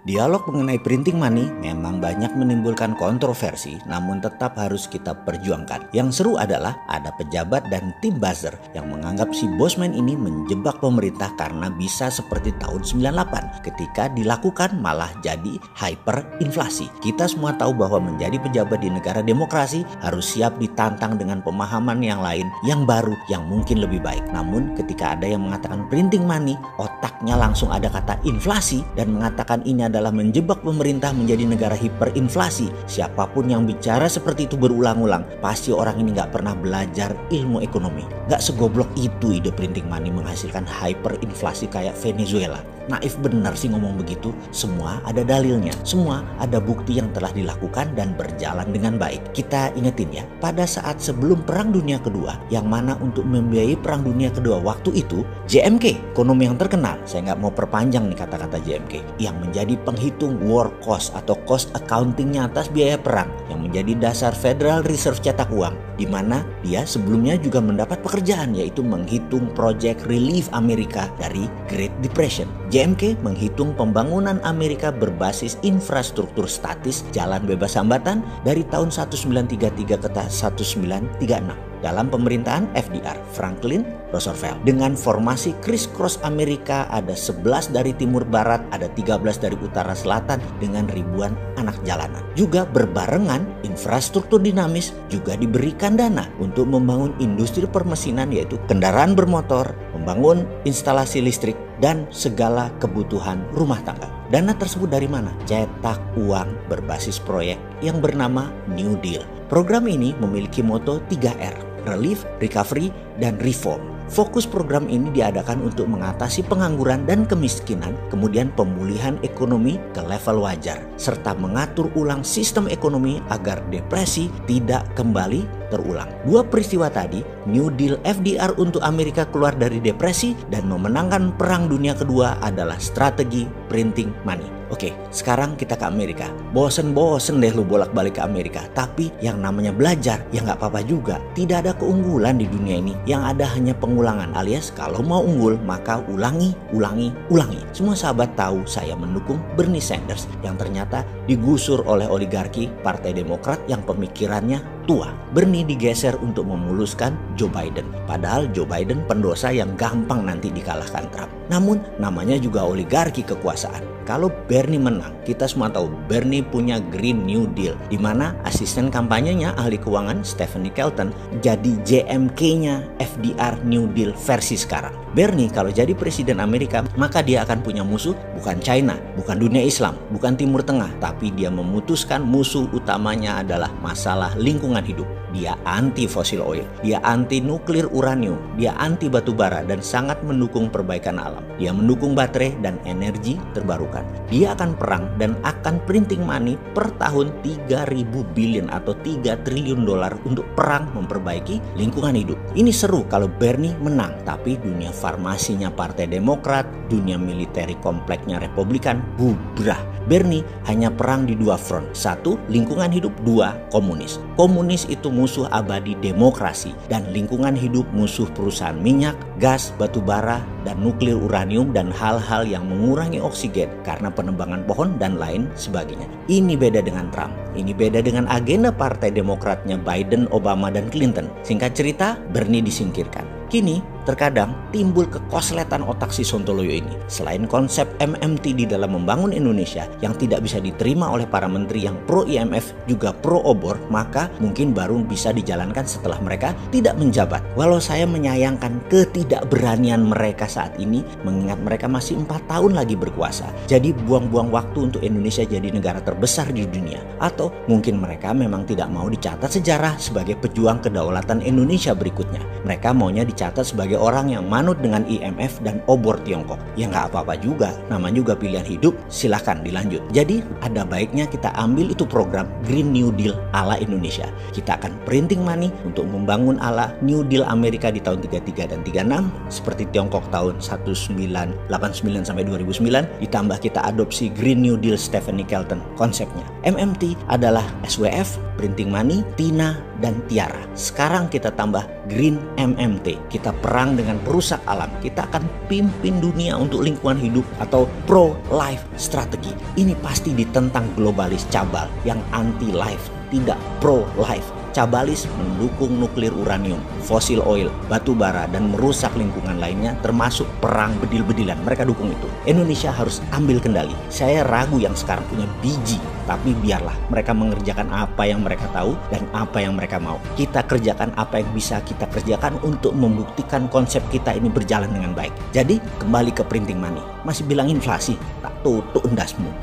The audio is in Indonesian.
Dialog mengenai printing money memang banyak menimbulkan kontroversi, namun tetap harus kita perjuangkan. Yang seru adalah ada pejabat dan tim buzzer yang menganggap si Bosman ini menjebak pemerintah karena bisa seperti tahun 98 ketika dilakukan malah jadi hyperinflasi. Kita semua tahu bahwa menjadi pejabat di negara demokrasi harus siap ditantang dengan pemahaman yang lain, yang baru, yang mungkin lebih baik. Namun ketika ada yang mengatakan printing money, otaknya langsung ada kata inflasi dan mengatakan ini adalah menjebak pemerintah menjadi negara hiperinflasi. Siapapun yang bicara seperti itu berulang-ulang, pasti orang ini nggak pernah belajar ilmu ekonomi. Nggak segoblok itu ide printing money menghasilkan hyperinflasi kayak Venezuela. Naif benar sih ngomong begitu. Semua ada dalilnya, semua ada bukti yang telah dilakukan dan berjalan dengan baik. Kita ingetin ya, pada saat sebelum Perang Dunia Kedua, yang mana untuk membiayai Perang Dunia Kedua waktu itu, JMK, ekonom yang terkenal, saya nggak mau perpanjang nih kata-kata JMK, yang menjadi penghitung war cost atau cost accountingnya atas biaya perang, yang menjadi dasar Federal Reserve cetak uang, di mana dia sebelumnya juga mendapat pekerjaan yaitu menghitung Project Relief Amerika dari Great Depression. JMK menghitung pembangunan Amerika berbasis infrastruktur statis jalan bebas hambatan dari tahun 1933 ke 1936 dalam pemerintahan FDR, Franklin Roosevelt. Dengan formasi criss-cross Amerika, ada 11 dari timur barat, ada 13 dari utara selatan dengan ribuan anak jalanan. Juga berbarengan infrastruktur dinamis juga diberikan dana untuk membangun industri permesinan yaitu kendaraan bermotor, membangun instalasi listrik, dan segala kebutuhan rumah tangga. Dana tersebut dari mana? Cetak uang berbasis proyek yang bernama New Deal. Program ini memiliki moto 3R, Relief, Recovery, dan Reform. Fokus program ini diadakan untuk mengatasi pengangguran dan kemiskinan, kemudian pemulihan ekonomi ke level wajar, serta mengatur ulang sistem ekonomi agar depresi tidak kembali terulang. Dua peristiwa tadi, New Deal FDR untuk Amerika keluar dari depresi dan memenangkan Perang Dunia Kedua adalah strategi printing money. Oke, sekarang kita ke Amerika. Bosen deh lu bolak-balik ke Amerika. Tapi yang namanya belajar, ya nggak apa-apa juga. Tidak ada keunggulan di dunia ini. Yang ada hanya pengulangan, alias kalau mau unggul, maka ulangi. Semua sahabat tahu saya mendukung Bernie Sanders yang ternyata digusur oleh oligarki Partai Demokrat yang pemikirannya tua. Bernie digeser untuk memuluskan Joe Biden. Padahal Joe Biden pendosa yang gampang nanti dikalahkan Trump. Namun namanya juga oligarki kekuasaan. Kalau Bernie menang, kita semua tahu Bernie punya Green New Deal, di mana asisten kampanyenya ahli keuangan Stephanie Kelton jadi JMK-nya FDR New Deal versi sekarang. Bernie kalau jadi presiden Amerika, maka dia akan punya musuh bukan China, bukan dunia Islam, bukan Timur Tengah, tapi dia memutuskan musuh utamanya adalah masalah lingkungan hidup. Dia anti fossil oil, dia anti nuklir uranium, dia anti batu bara dan sangat mendukung perbaikan alam. Dia mendukung baterai dan energi terbarukan. Dia akan perang dan akan printing money per tahun 3.000 billion atau 3 triliun dolar untuk perang memperbaiki lingkungan hidup. Ini seru kalau Bernie menang, tapi dunia farmasinya Partai Demokrat, dunia militeri kompleknya Republikan bubrah. Bernie hanya perang di dua front. Satu, lingkungan hidup. Dua, komunis. Komunis itu musuh abadi demokrasi dan lingkungan hidup musuh perusahaan minyak, gas, batu bara, dan nuklir uranium dan hal-hal yang mengurangi oksigen karena penebangan pohon dan lain sebagainya. Ini beda dengan Trump. Ini beda dengan agenda Partai Demokratnya Biden, Obama, dan Clinton. Singkat cerita, Bernie disingkirkan. Kini terkadang timbul kekosletan otak si Sontoloyo ini. Selain konsep MMT di dalam membangun Indonesia yang tidak bisa diterima oleh para menteri yang pro IMF juga pro obor, maka mungkin baru bisa dijalankan setelah mereka tidak menjabat. Walau saya menyayangkan ketidakberanian mereka saat ini, mengingat mereka masih 4 tahun lagi berkuasa. Jadi buang-buang waktu untuk Indonesia jadi negara terbesar di dunia. Atau mungkin mereka memang tidak mau dicatat sejarah sebagai pejuang kedaulatan Indonesia berikutnya. Mereka maunya dicatat sebagai orang yang manut dengan IMF dan obor Tiongkok. Ya nggak apa-apa juga, namanya juga pilihan hidup, silahkan dilanjut. Jadi ada baiknya kita ambil itu program Green New Deal ala Indonesia. Kita akan printing money untuk membangun ala New Deal Amerika di tahun 33 dan 36 seperti Tiongkok tahun 1989 sampai 2009, ditambah kita adopsi Green New Deal Stephanie Kelton konsepnya. MMT adalah SWF, printing money, TINA, dan Tiara. Sekarang kita tambah Green MMT. Kita perang dengan perusak alam. Kita akan pimpin dunia untuk lingkungan hidup atau pro-life strategi. Ini pasti ditentang globalis cabal yang anti-life, tidak pro-life. Cabalis mendukung nuklir uranium, fosil oil, batu bara, dan merusak lingkungan lainnya termasuk perang bedil-bedilan. Mereka dukung itu. Indonesia harus ambil kendali. Saya ragu yang sekarang punya biji, tapi biarlah mereka mengerjakan apa yang mereka tahu dan apa yang mereka mau. Kita kerjakan apa yang bisa kita kerjakan untuk membuktikan konsep kita ini berjalan dengan baik. Jadi kembali ke printing money. Masih bilang inflasi, tak tutup endasmu.